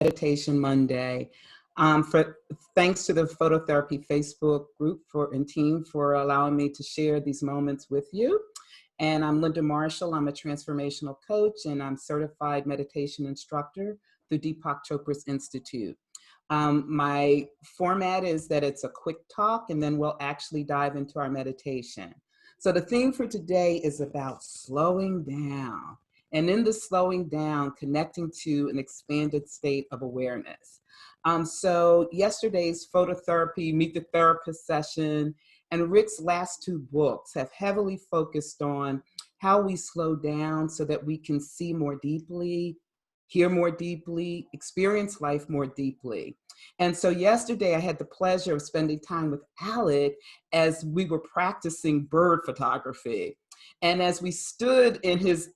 Meditation Monday. Thanks to the Phototherapy Facebook group and team for allowing me to share these moments with you. And I'm Linda Marshall. I'm a transformational coach and I'm certified meditation instructor through Deepak Chopra's Institute. My format is that it's a quick talk and then we'll actually dive into our meditation. So the theme for today is about slowing down. And in the slowing down, connecting to an expanded state of awareness. So yesterday's phototherapy, meet the therapist session, and Rick's last two books have heavily focused on how we slow down so that we can see more deeply, hear more deeply, experience life more deeply. And so yesterday I had the pleasure of spending time with Alec as we were practicing bird photography. And as we stood in his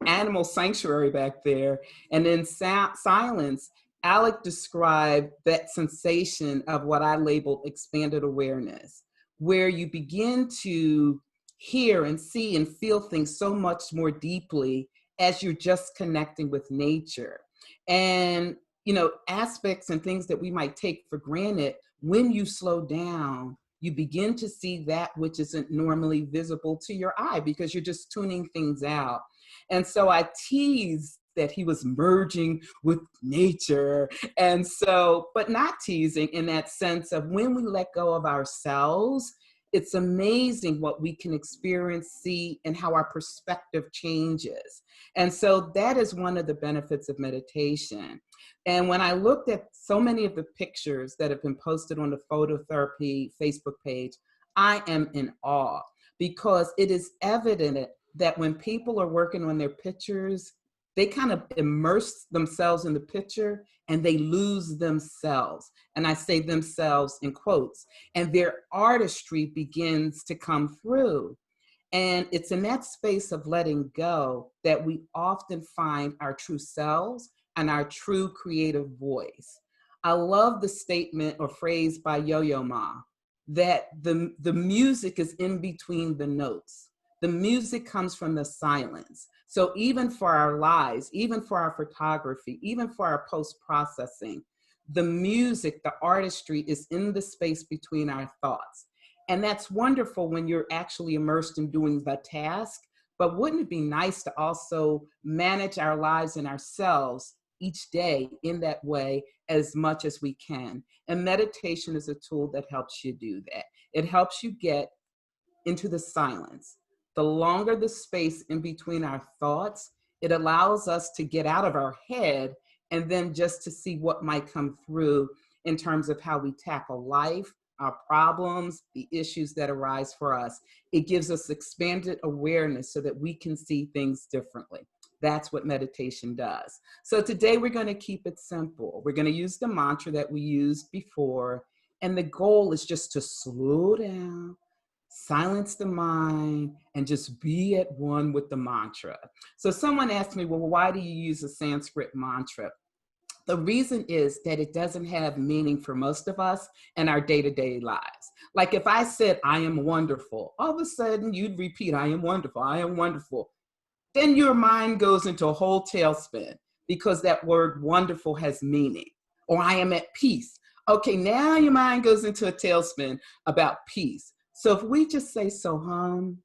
animal sanctuary back there, and in silence, Alec described that sensation of what I labeled expanded awareness, where you begin to hear and see and feel things so much more deeply as you're just connecting with nature. And, you know, aspects and things that we might take for granted, when you slow down, you begin to see that which isn't normally visible to your eye because you're just tuning things out. And so I teased that he was merging with nature. And so, but not teasing in that sense of when we let go of ourselves, it's amazing what we can experience, see, and how our perspective changes. And so that is one of the benefits of meditation. And when I looked at so many of the pictures that have been posted on the Phototherapy Facebook page, I am in awe because it is evident that when people are working on their pictures, they kind of immerse themselves in the picture and they lose themselves. And I say themselves in quotes, and their artistry begins to come through. And it's in that space of letting go that we often find our true selves and our true creative voice. I love the statement or phrase by Yo-Yo Ma that the music is in between the notes. The music comes from the silence. So even for our lives, even for our photography, even for our post-processing, the music, the artistry is in the space between our thoughts. And that's wonderful when you're actually immersed in doing the task, but wouldn't it be nice to also manage our lives and ourselves each day in that way as much as we can? And meditation is a tool that helps you do that. It helps you get into the silence. The longer the space in between our thoughts, it allows us to get out of our head and then just to see what might come through in terms of how we tackle life, our problems, the issues that arise for us. It gives us expanded awareness so that we can see things differently. That's what meditation does. So today we're going to keep it simple. We're going to use the mantra that we used before, and the goal is just to slow down, silence the mind, and just be at one with the mantra. So someone asked me, well, why do you use a Sanskrit mantra? The reason is that it doesn't have meaning for most of us in our day-to-day lives. Like if I said, I am wonderful, all of a sudden you'd repeat, I am wonderful, I am wonderful. Then your mind goes into a whole tailspin because that word wonderful has meaning. Or I am at peace. Okay, now your mind goes into a tailspin about peace. So if we just say soham,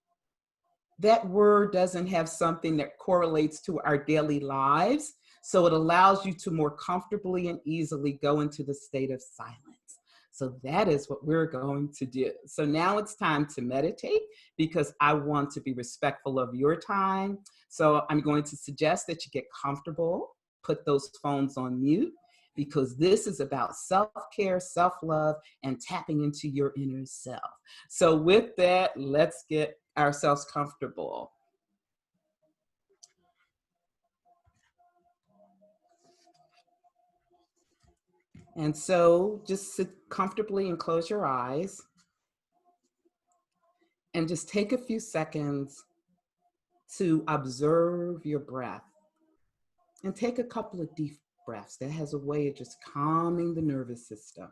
that word doesn't have something that correlates to our daily lives. So it allows you to more comfortably and easily go into the state of silence. So that is what we're going to do. So now it's time to meditate because I want to be respectful of your time. So I'm going to suggest that you get comfortable, put those phones on mute, because this is about self-care, self-love, and tapping into your inner self. So with that, let's get ourselves comfortable. And so just sit comfortably and close your eyes. And just take a few seconds to observe your breath. And take a couple of deep breaths. That has a way of just calming the nervous system.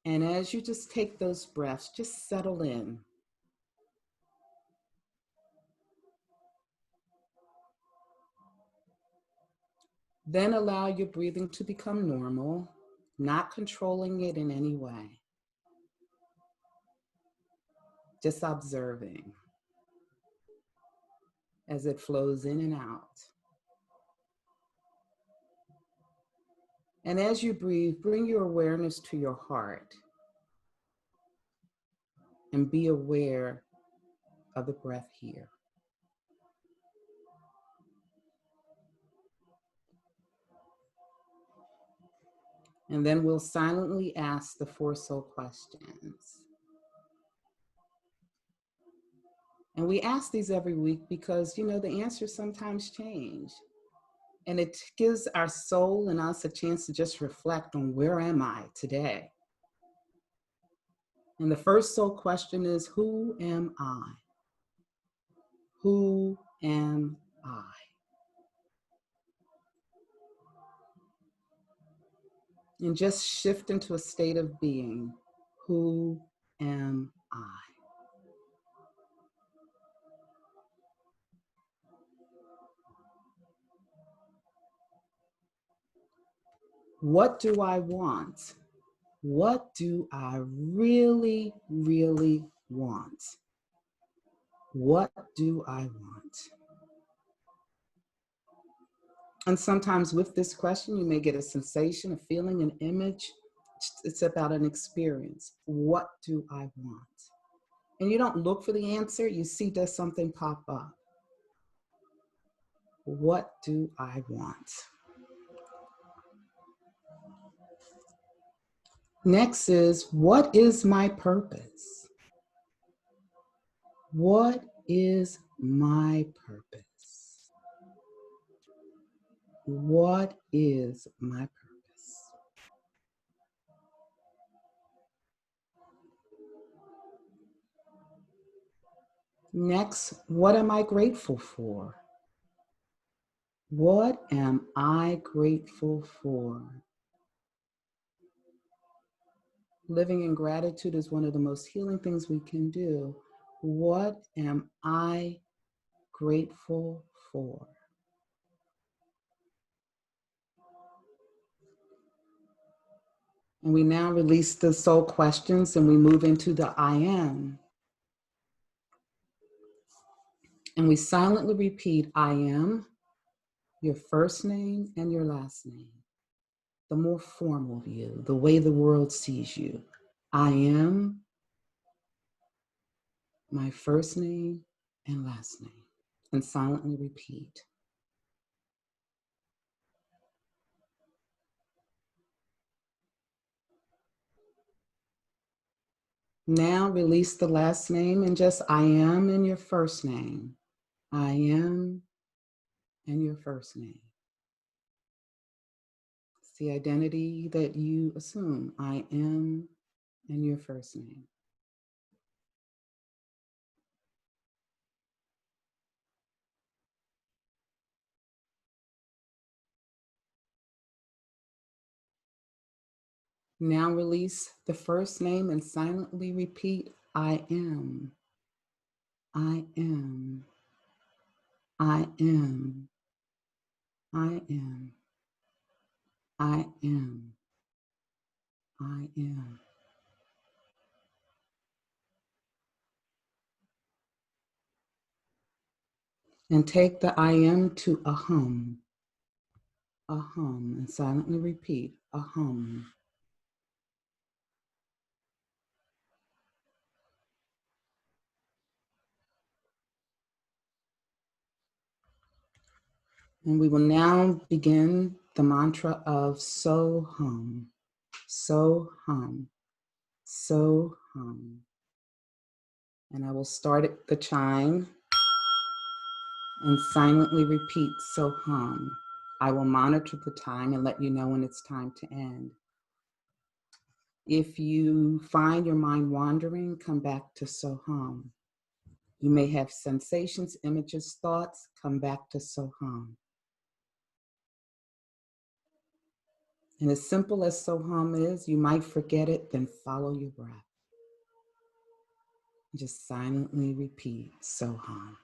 And as you just take those breaths, just settle in. Then allow your breathing to become normal, not controlling it in any way. Just observing as it flows in and out. And as you breathe, bring your awareness to your heart and be aware of the breath here. And then we'll silently ask the 4 soul questions. And we ask these every week because, you know, the answers sometimes change. And it gives our soul and us a chance to just reflect on where am I today? And the first soul question is, who am I? Who am I? And just shift into a state of being. Who am I? What do I want? What do I really, really want? What do I want? And sometimes with this question, you may get a sensation, a feeling, an image. It's about an experience. What do I want? And you don't look for the answer, you see, does something pop up? What do I want? Next is, what is my purpose? What is my purpose? What is my purpose? Next, what am I grateful for? What am I grateful for? Living in gratitude is one of the most healing things we can do. What am I grateful for? And we now release the soul questions and we move into the I am. And we silently repeat, I am, your first name and your last name. The more formal view, the way the world sees you. I am, my first name and last name. And silently repeat. Now release the last name and just I am and your first name. I am and your first name. It's the identity that you assume. I am and your first name. Now release the first name and silently repeat, I am. I am. I am. I am. I am. I am. And take the I am to a hum, and silently repeat, a hum. And we will now begin the mantra of so hum, so hum, so hum. And I will start at the chime and silently repeat so hum. I will monitor the time and let you know when it's time to end. If you find your mind wandering, come back to so hum. You may have sensations, images, thoughts, come back to so hum. And as simple as so hum is, you might forget it, then follow your breath. Just silently repeat so hum.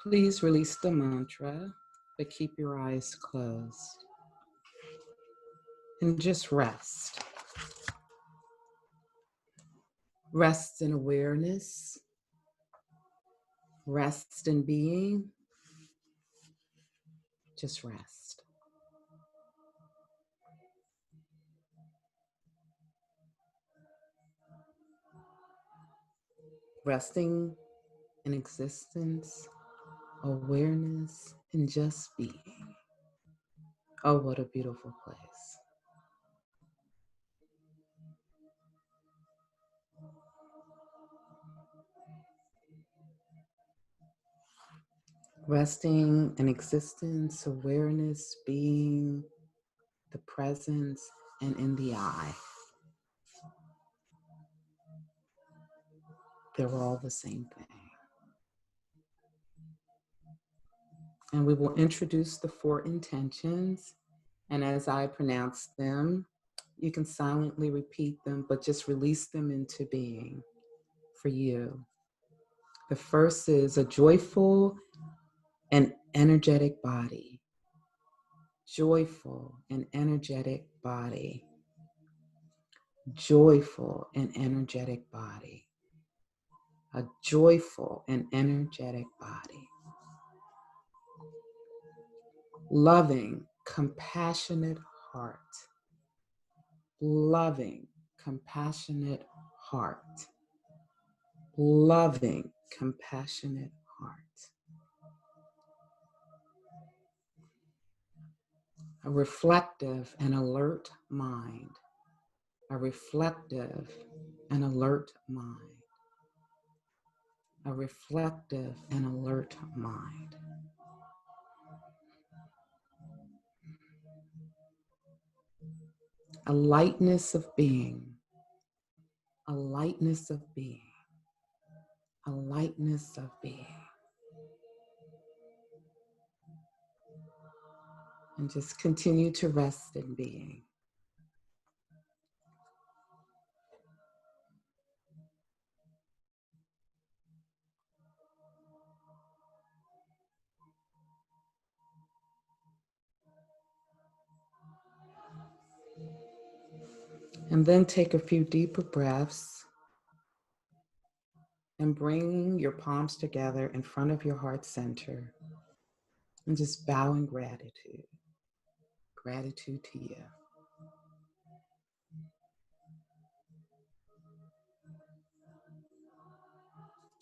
Please release the mantra, but keep your eyes closed and just rest. Rest in awareness, rest in being, just rest. Resting in existence, awareness, and just being. Oh, what a beautiful place. Resting in existence, awareness, being, the presence, and in the I. They're all the same thing. And we will introduce the 4 intentions. And as I pronounce them, you can silently repeat them, but just release them into being for you. The first is a joyful and energetic body. Joyful and energetic body. Joyful and energetic body. A joyful and energetic body. Loving, compassionate heart. Loving, compassionate heart. Loving, compassionate heart. A reflective and alert mind. a reflective and alert mind. A reflective and alert mind. A lightness of being. A lightness of being. A lightness of being. And just continue to rest in being. And then take a few deeper breaths and bring your palms together in front of your heart center and just bow in gratitude. Gratitude to you.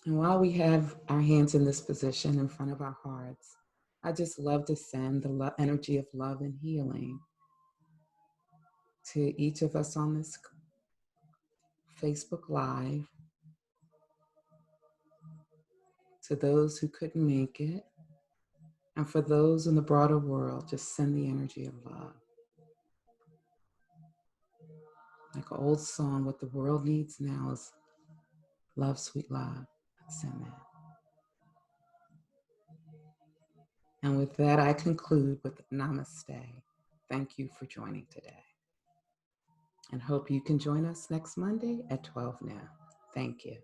And while we have our hands in this position in front of our hearts, I just love to send the energy of love and healing to each of us on this Facebook Live, to those who couldn't make it, and for those in the broader world, just send the energy of love. Like an old song, what the world needs now is love, sweet love. Send that. And with that, I conclude with namaste. Thank you for joining today. And hope you can join us next Monday at 12 noon. Thank you.